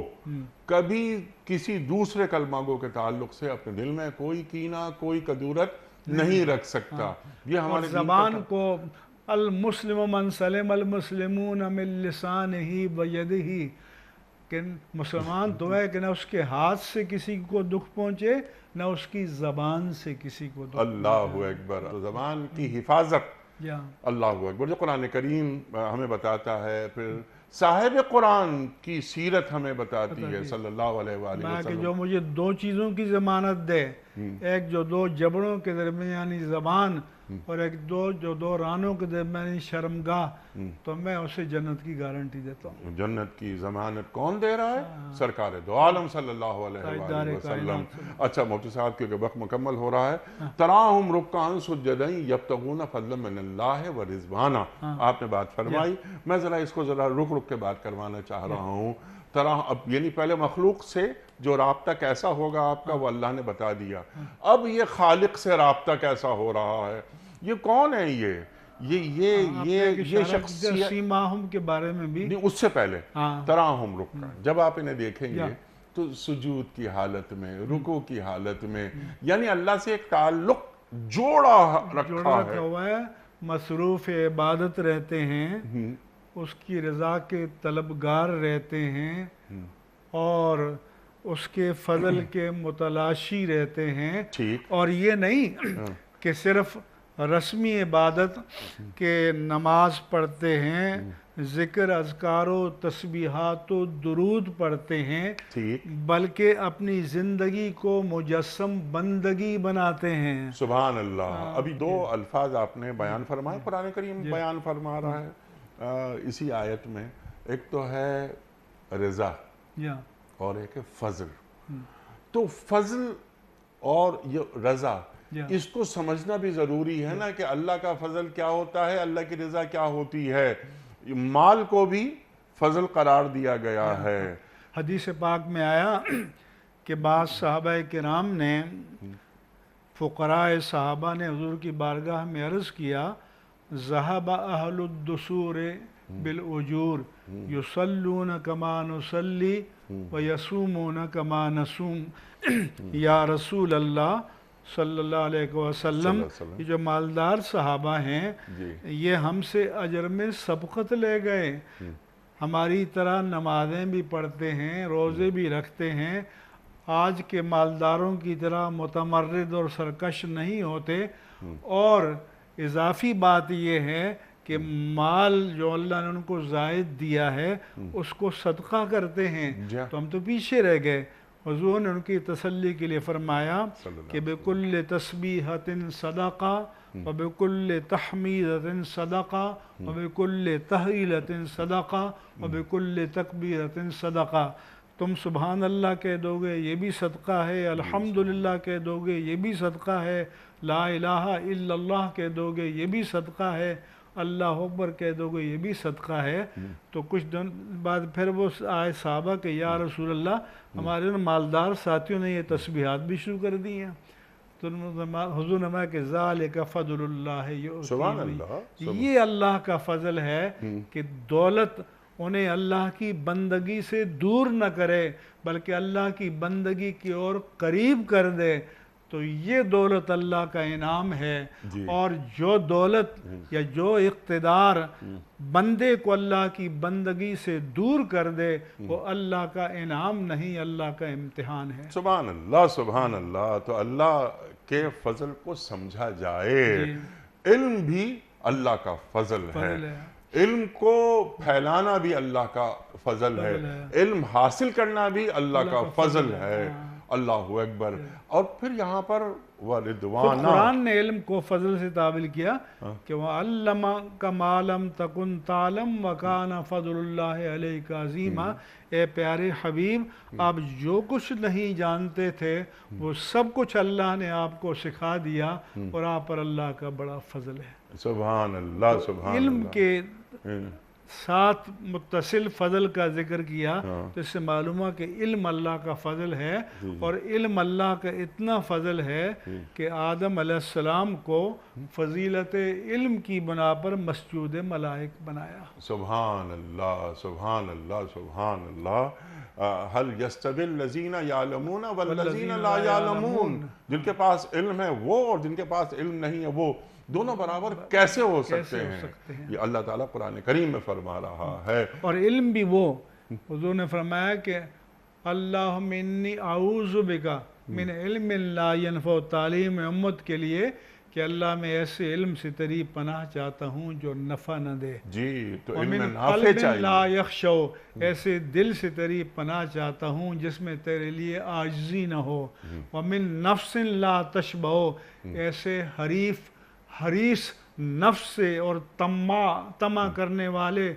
Speaker 1: کبھی کسی دوسرے کلمہ گو کے تعلق سے اپنے دل میں کوئی کینہ کوئی کدورت نہیں رکھ سکتا. یہ
Speaker 2: اور
Speaker 1: ہمارے
Speaker 2: زبان کو المسلم من سلم المسلمون من لسانہ ویدہ، کہ مسلمان تو ہے کہ نہ اس کے ہاتھ سے کسی کو دکھ پہنچے نہ اس کی زبان سے کسی کو دکھ
Speaker 1: اللہ اکبر. زبان کی حفاظت
Speaker 2: یا
Speaker 1: اللہ اکبر جو قرآن کریم ہمیں بتاتا ہے، پھر صاحب قرآن کی سیرت ہمیں بتاتی ہے صلی اللہ علیہ وآلہ
Speaker 2: کہ
Speaker 1: وسلم.
Speaker 2: جو مجھے دو چیزوں کی ضمانت دے، ایک جو دو جبڑوں کے درمیانی زبان اور ایک جو دو رانوں کے درمیانی شرمگاہ، تو میں اسے جنت کی گارنٹی دیتا ہوں.
Speaker 1: جنت کی ضمانت کون دے رہا ہے؟ سرکار دو عالم صلی اللہ علیہ وآلہ وسلم. اچھا مفتی صاحب کیونکہ وقت مکمل ہو رہا ہے، تراہم رکعا سجدا یبتغون فضلا من اللہ ورضوانا، آپ نے بات فرمائی. میں ذرا اس کو ذرا رک کے بات کروانا چاہ رہا ہوں. اب یعنی پہلے مخلوق سے جو رابطہ کیسا ہوگا آپ کا وہ اللہ نے بتا دیا. اب یہ خالق سے رابطہ کیسا ہو رہا ہے؟ یہ کون ہے؟ یہ شخصیت
Speaker 2: سیماہم کے بارے میں بھی
Speaker 1: نہیں، اس سے پہلے تراہم رکعا، جب آپ انہیں دیکھیں گے تو سجود کی حالت میں، رکوع کی حالت میں، یعنی اللہ سے ایک تعلق جوڑا رکھا
Speaker 2: ہوا ہے، مصروف عبادت رہتے ہیں، اس کی رضا کے طلبگار رہتے ہیں، اور اس کے فضل کے متلاشی رہتے ہیں. اور یہ نہیں کہ صرف رسمی عبادت کے نماز پڑھتے ہیں، ذکر اذکار و تسبیحات و درود پڑھتے ہیں، بلکہ اپنی زندگی کو مجسم بندگی بناتے ہیں.
Speaker 1: سبحان اللہ. ابھی دو الفاظ آپ نے بیان فرمائے، قرآن کریم بیان فرما رہا ہے اسی آیت میں. ایک تو ہے رضا اور ایک ہے فضل. تو فضل اور یہ رضا، اس کو سمجھنا بھی ضروری ہے نا کہ اللہ کا فضل کیا ہوتا ہے، اللہ کی رضا کیا ہوتی ہے. مال کو بھی فضل قرار دیا گیا ہے.
Speaker 2: حدیث پاک میں آیا کہ بعض صحابہ کرام نے، فقراء صحابہ نے حضور کی بارگاہ میں عرض کیا، ذہب اہل الدثور بالاجور یصلون کما نصلی ویصومون کما نصوم. یا رسول اللہ صلی اللہ علیہ وسلم، یہ جو مالدار صحابہ ہیں یہ ہم سے اجر میں سبقت لے گئے، ہماری طرح نمازیں بھی پڑھتے ہیں، روزے بھی رکھتے ہیں، آج کے مالداروں کی طرح متمرد اور سرکش نہیں ہوتے. اور اضافی بات یہ ہے کہ مال جو اللہ نے ان کو زائد دیا ہے اس کو صدقہ کرتے ہیں. تو ہم تو پیچھے رہ گئے. حضور نے ان کی تسلی کے لیے فرمایا کہ بِكُلِّ تَسْبِيحَةٍ صَدَقَةٍ وَبِكُلِّ تَحْمِيدَةٍ صَدَقَةٍ وَبِكُلِّ تَحْلِيلَةٍ صَدَقَةٍ وَبِكُلِّ تَكْبِيرَةٍ صَدَقَةٍ. تم سبحان اللہ کہہ دو گے یہ بھی صدقہ ہے، الحمدللہ کہہ دو گے یہ بھی صدقہ ہے، لا الہ الا اللہ کہہ دو گے یہ بھی صدقہ ہے، اللہ اکبر کہہ دو گے یہ بھی صدقہ ہے. تو کچھ دن بعد پھر وہ آئے صحابہ کہ یا رسول اللہ ہمارے ان مالدار ساتھیوں نے یہ تسبیحات بھی شروع کر دی ہیں. تو حضور نے فرمایا کہ ذالک فضل اللہ یؤتیہ، یہ اللہ کا فضل ہے کہ دولت انہیں اللہ کی بندگی سے دور نہ کرے بلکہ اللہ کی بندگی کی اور قریب کر دے. تو یہ دولت اللہ کا انعام ہے. اور جو دولت یا جو اقتدار بندے کو اللہ کی بندگی سے دور کر دے وہ اللہ کا انعام نہیں، اللہ کا امتحان ہے.
Speaker 1: سبحان اللہ سبحان اللہ. تو اللہ کے فضل کو سمجھا جائے. علم بھی اللہ کا فضل ہے، علم کو پھیلانا بھی اللہ کا فضل ہے، علم حاصل کرنا بھی اللہ کا فضل ہے. اللہ اکبر. اور پھر یہاں پر وَرِضْوَانَ،
Speaker 2: قرآن نے علم کو فضل سے تعبیر کیا کہ وَعَلَّمَكَ مَا لَمْ تَكُنْ تَعْلَمْ وَكَانَ فَضْلُ اللَّهِ عَلَيْكَ عَظِيمًا. اے پیارے حبیب آپ جو کچھ نہیں جانتے تھے وہ سب کچھ اللہ نے آپ کو سکھا دیا اور آپ پر اللہ کا بڑا فضل ہے.
Speaker 1: سبحان اللہ سبحان اللہ.
Speaker 2: علم کے ساتھ متصل فضل کا ذکر کیا تو اس سے معلوم ہے کہ علم اللہ کا فضل ہے، اور علم اللہ کا اتنا فضل ہے کہ آدم علیہ السلام کو فضیلت علم کی بنا پر مسجود ملائک بنایا۔
Speaker 1: سبحان اللہ سبحان اللہ سبحان اللہ۔ هل يستوي الذين يعلمون والذين لا يعلمون، جن کے پاس علم ہے وہ اور جن کے پاس علم نہیں ہے وہ دونوں برابر کیسے ہو سکتے ہیں؟ یہ اللہ تعالیٰ قرآن کریم میں فرما رہا ہے۔
Speaker 2: اور علم بھی وہ، حضور نے فرمایا کہ اللہم انی اعوذ بک من علم لا ینفع، تعلیم امت کے لیے کہ اللہ میں ایسے علم سے تیری پناہ چاہتا ہوں جو نفع نہ دے،
Speaker 1: جی تو علم
Speaker 2: ومن
Speaker 1: نافع
Speaker 2: قلب
Speaker 1: چاہیے،
Speaker 2: لا یخشع، ایسے دل سے تیری پناہ چاہتا ہوں جس میں تیرے لیے عاجزی نہ ہو، ومن نفس لا تشبع، ایسے حریص نفس سے اور طمع کرنے والے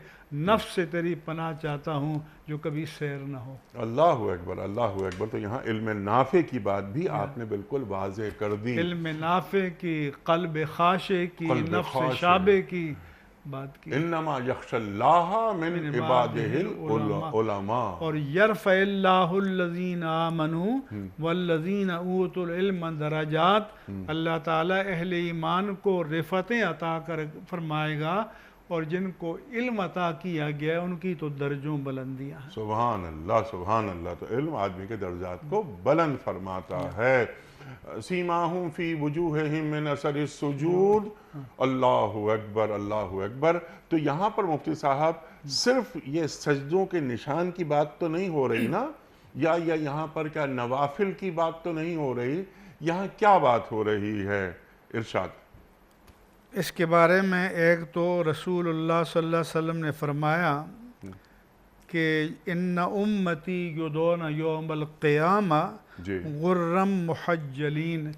Speaker 2: نفس سے تیری پناہ چاہتا ہوں جو کبھی سیر نہ ہو۔
Speaker 1: اللہ اکبر اللہ اکبر۔ تو یہاں علم نافع کی بات بھی آپ نے بالکل واضح کر دی،
Speaker 2: علم نافع کی، قلب خاشع کی،
Speaker 1: قلب
Speaker 2: نفس
Speaker 1: خاشع
Speaker 2: شابہ کی بات کی،
Speaker 1: انما یخشى اللہ من عبادہ العلماء،
Speaker 2: اور یرفع اللہ الذین آمنوا والذین اوتوا العلم درجات، اللہ تعالیٰ اہل ایمان کو رفعتیں عطا کر فرمائے گا، اور جن کو علم عطا کیا گیا ان کی تو درجوں بلندیاں ہیں۔
Speaker 1: سبحان اللہ سبحان اللہ۔ تو علم آدمی کے درجات کو بلند فرماتا ہے۔ سیماہم فی وجوہہم من اثر السجود، اللہ اکبر اللہ اکبر۔ تو یہاں پر مفتی صاحب صرف یہ سجدوں کے نشان کی بات تو نہیں ہو رہی نا، یا یہاں پر کیا نوافل کی بات تو نہیں ہو رہی، یہاں کیا بات ہو رہی ہے؟ ارشاد۔
Speaker 2: اس کے بارے میں ایک تو رسول اللہ صلی اللہ علیہ وسلم نے فرمایا کہ ان امتی یدعون یوم القیامہ غرم محجلین،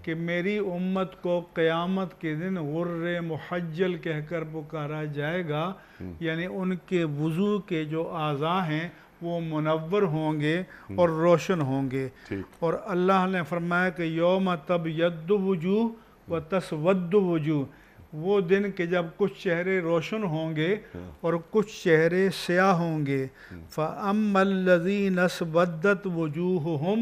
Speaker 2: کہ میری امت کو قیامت کے دن غر محجل کہہ کر پکارا جائے گا، یعنی ان کے وضو کے جو اعضاء ہیں وہ منور ہوں گے اور روشن ہوں گے۔ اور اللہ نے فرمایا کہ یوم تبیض وجوہ وتسود وجوہ، وہ دن کہ جب کچھ چہرے روشن ہوں گے اور کچھ چہرے سیاہ ہوں گے۔ فَأَمَّا الَّذِينَ اسْوَدَّتْ وُجُوهُهُمْ،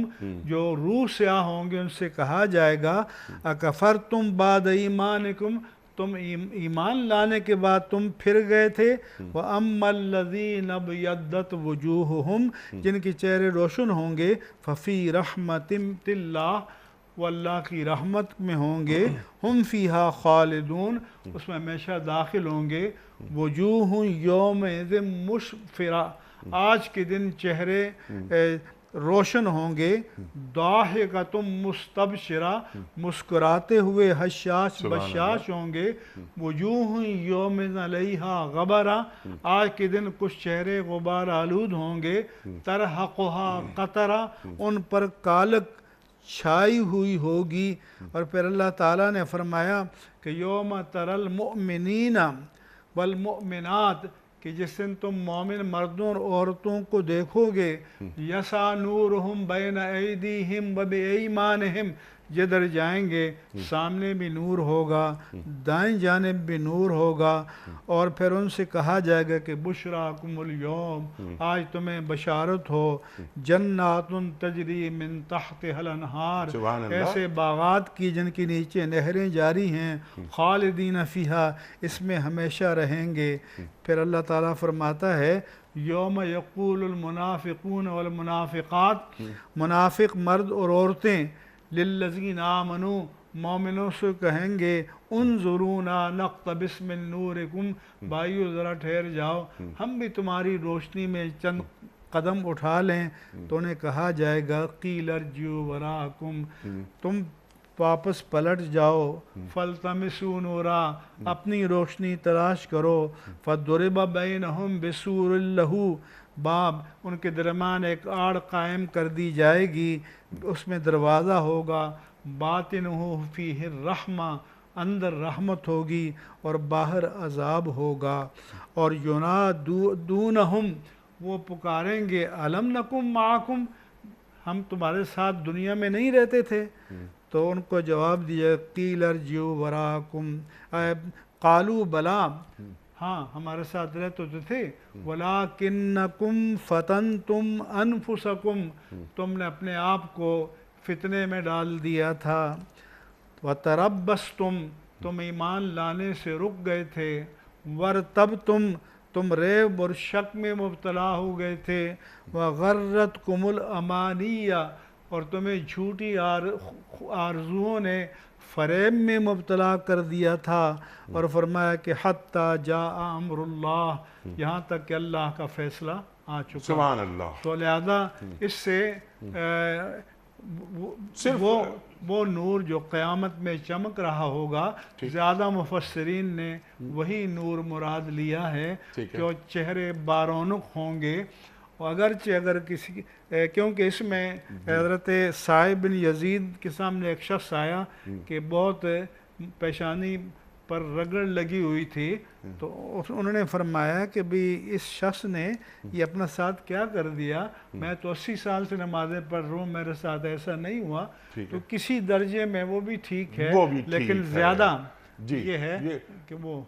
Speaker 2: جو روح سیاہ ہوں گے ان سے کہا جائے گا اَكَفَرْتُمْ بَعْدَ ایمانکم، تم ایمان لانے کے بعد تم پھر گئے تھے۔ وَأَمَّا الَّذِينَ ابْيَضَّتْ وُجُوهُهُمْ، جن کے چہرے روشن ہوں گے، فَفِي رَحْمَةِ اللَّهِ، وہ اللہ کی رحمت میں ہوں گے، ہم فیہا خالدون، اس میں ہمیشہ داخل ہوں گے۔ وجوہ یومئذ مسفرہ، آج کے دن چہرے روشن ہوں گے، ضاحکۃ مستبشرہ، مسکراتے ہوئے حشاش بشاش ہوں گے۔ وجوہ یومئذ علیہا غبرہ، آج کے دن کچھ چہرے غبار آلود ہوں گے۔ ترہقہا قطرہ، ان پر کالک چھائی ہوئی ہوگی۔ اور پھر اللہ تعالیٰ نے فرمایا کہ یوم تری المؤمنین والمؤمنات، کہ جس دن تم مومن مردوں اور عورتوں کو دیکھو گے، یسعی نورہم بین ایدیہم وبایمانہم، جدھر جائیں گے سامنے بھی نور ہوگا، دائیں جانب بھی نور ہوگا، اور پھر ان سے کہا جائے گا کہ بشراکم اليوم، آج تمہیں بشارت ہو، جنات تجری من تحتها الانہار، ایسے باغات کی جن کے نیچے نہریں جاری ہیں، خالدین فیہا، اس میں ہمیشہ رہیں گے۔ پھر اللہ تعالیٰ فرماتا ہے یوم یقول المنافقون والمنافقات، منافق مرد اور عورتیں للذین آمنوا، مومنوں سے کہیں گے انظرونا نقتبس من نورکم، بھائیو ذرا ٹھہر جاؤ ہم بھی تمہاری روشنی میں چند قدم اٹھا لیں۔ تو انہیں کہا جائے گا قیل ارجعوا وراءکم، تم واپس پلٹ جاؤ، فالتمسوا نورا، اپنی روشنی تلاش کرو، فضرب بینہم بسور لہ باب، ان کے درمیان ایک آڑ قائم کر دی جائے گی، اس میں دروازہ ہوگا، باطنہ فیہ الرحمہ، اندر رحمت ہوگی اور باہر عذاب ہوگا۔ اور ینادونہم، وہ پکاریں گے الم نکم معکم، ہم تمہارے ساتھ دنیا میں نہیں رہتے تھے؟ تو ان کو جواب دیا قیل ارجعوا وراءکم، قالوا بلا، ہاں ہمارے ساتھ رہتے تو تھے، وَلَٰكِنَّكُمْ فَتَنْتُمْ أَنفُسَكُمْ، تم نے اپنے آپ کو فتنے میں ڈال دیا تھا، وَتَرَبَّصْتُمْ، تم ایمان لانے سے رک گئے تھے، وَارْتَبْتُمْ، تم ریب اور شک میں مبتلا ہو گئے تھے، وَغَرَّتْكُمُ الْأَمَانِيَّ، اور تمہیں جھوٹی آرزوؤں نے فریب میں مبتلا کر دیا تھا، اور فرمایا کہ حتیٰ جاء امر اللہ، یہاں تک کہ اللہ کا فیصلہ آ چکا۔
Speaker 1: سبحان اللہ۔
Speaker 2: تو لہذا اس سے وہ نور جو قیامت میں چمک رہا ہوگا، زیادہ مفسرین نے وہی نور مراد لیا ہے کہ وہ چہرے بارونق ہوں گے، اگرچہ اگر کسی، کیونکہ اس میں حضرت صاحب بن یزید کے سامنے ایک شخص آیا کہ بہت پیشانی پر رگڑ لگی ہوئی تھی، تو انہوں نے فرمایا کہ بھی اس شخص نے یہ اپنا ساتھ کیا کر دیا، میں تو 80 سال سے نمازیں پڑھ رہا ہوں، میرے ساتھ ایسا نہیں ہوا، تو کسی درجے میں وہ بھی ٹھیک ہے، لیکن زیادہ یہ ہے کہ وہ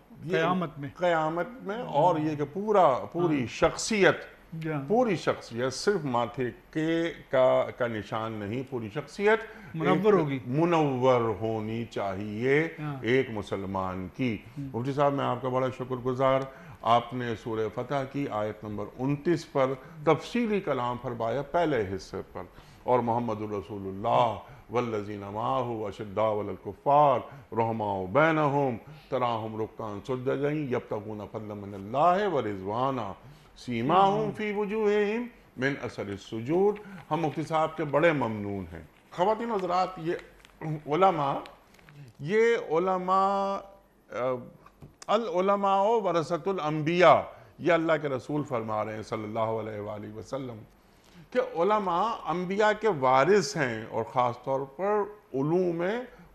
Speaker 1: قیامت میں اور یہ کہ پوری شخصیت صرف ماتھے کا نشان نہیں، پوری شخصیت
Speaker 2: منور ہوگی،
Speaker 1: منور ہونی چاہیے ایک مسلمان کی۔ مفتی صاحب میں آپ کا بڑا شکر گزار، آپ نے سورہ فتح کی آیت نمبر 29 پر تفصیلی کلام فرمایا پہلے حصے پر، اور محمد الرسول اللہ والذین معہ اشداء علی الکفار رحماء بینہم تراہم رکعا سجدا یبتغون فضلا من اللہ ورضوانا سیماہم فی وجوہہم من اثر السجود۔ ہم مفتی صاحب کے بڑے ممنون ہیں۔ خواتین و حضرات، یہ علماء العلماء ورثۃ الانبیاء، یہ اللہ کے رسول فرما رہے ہیں صلی اللہ علیہ وآلہ وسلم کہ علماء انبیاء کے وارث ہیں، اور خاص طور پر علوم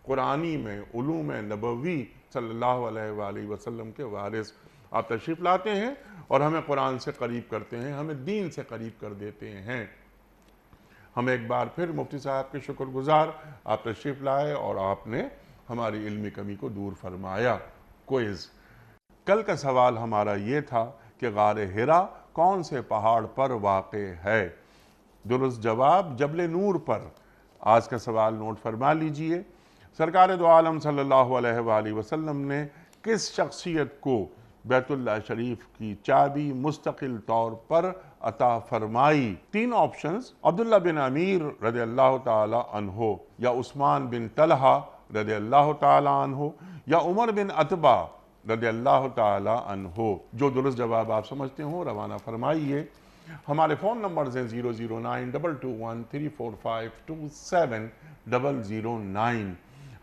Speaker 1: قرآنی میں، علوم نبوی صلی اللہ علیہ وآلہ وسلم کے وارث۔ آپ تشریف لاتے ہیں اور ہمیں قرآن سے قریب کرتے ہیں، ہمیں دین سے قریب کر دیتے ہیں۔ ہم ایک بار پھر مفتی صاحب کے شکر گزار، آپ تشریف لائے اور آپ نے ہماری علمی کمی کو دور فرمایا۔ کوئز، کل کا سوال ہمارا یہ تھا کہ غار حرا کون سے پہاڑ پر واقع ہے؟ درست جواب جبل نور پر۔ آج کا سوال نوٹ فرما لیجئے، سرکار دو عالم صلی اللہ علیہ وآلہ وسلم نے کس شخصیت کو بیت اللہ شریف کی چابی مستقل طور پر عطا فرمائی؟ 3 آپشنز، عبداللہ بن امیر رضی اللہ تعالی عنہ، یا عثمان بن طلحہ رضی اللہ تعالی عنہ، یا عمر بن عتبہ رضی اللہ تعالی عنہ۔ جو درست جواب آپ سمجھتے ہوں روانہ فرمائیے۔ ہمارے فون نمبرز ہیں 00922134527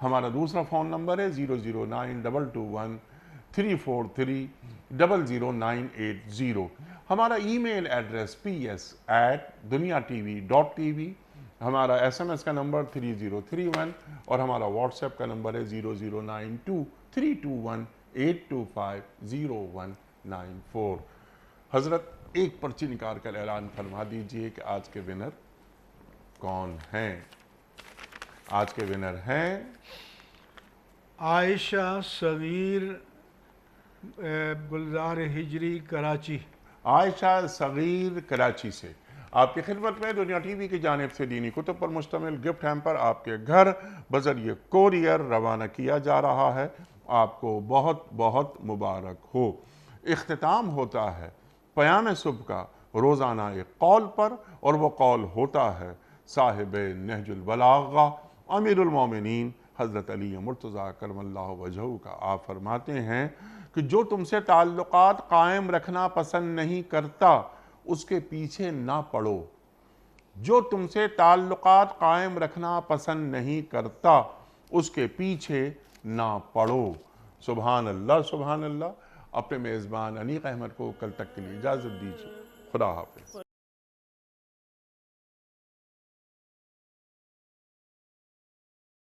Speaker 1: ہمارا دوسرا فون نمبر ہے 009221343000980۔ ہمارا ای میل ایڈریس ps@duniatv.tv، ہمارا SMS کا نمبر 3031، اور ہمارا واٹس ایپ کا نمبر ہے 009232182501994۔ حضرت ایک پرچی نکال کر اعلان فرما دیجئے کہ آج کے ونر کون ہیں؟ آج کے ونر ہیں
Speaker 2: عائشہ صغیر، گلزار ہجری، کراچی۔
Speaker 1: عائشہ صغیر کراچی سے آپ کی خدمت میں دنیا ٹی وی کی جانب سے دینی کتب پر مشتمل گفٹ ہیمپر آپ کے گھر بذریعہ کوریئر روانہ کیا جا رہا ہے۔ آپ کو بہت بہت مبارک ہو۔ اختتام ہوتا ہے پیام صبح کا روزانہ ایک قول پر، اور وہ قول ہوتا ہے صاحب نہج البلاغہ امیر المومنین حضرت علی مرتضیٰ کرم اللہ وجہہ کا۔ آپ فرماتے ہیں کہ جو تم سے تعلقات قائم رکھنا پسند نہیں کرتا اس کے پیچھے نہ پڑو۔ جو تم سے تعلقات قائم رکھنا پسند نہیں کرتا اس کے پیچھے نہ پڑو۔ سبحان اللہ سبحان اللہ۔ اپنے میزبان انیق احمد کو کل تک کے لیے اجازت دیجیے۔ خدا حافظ۔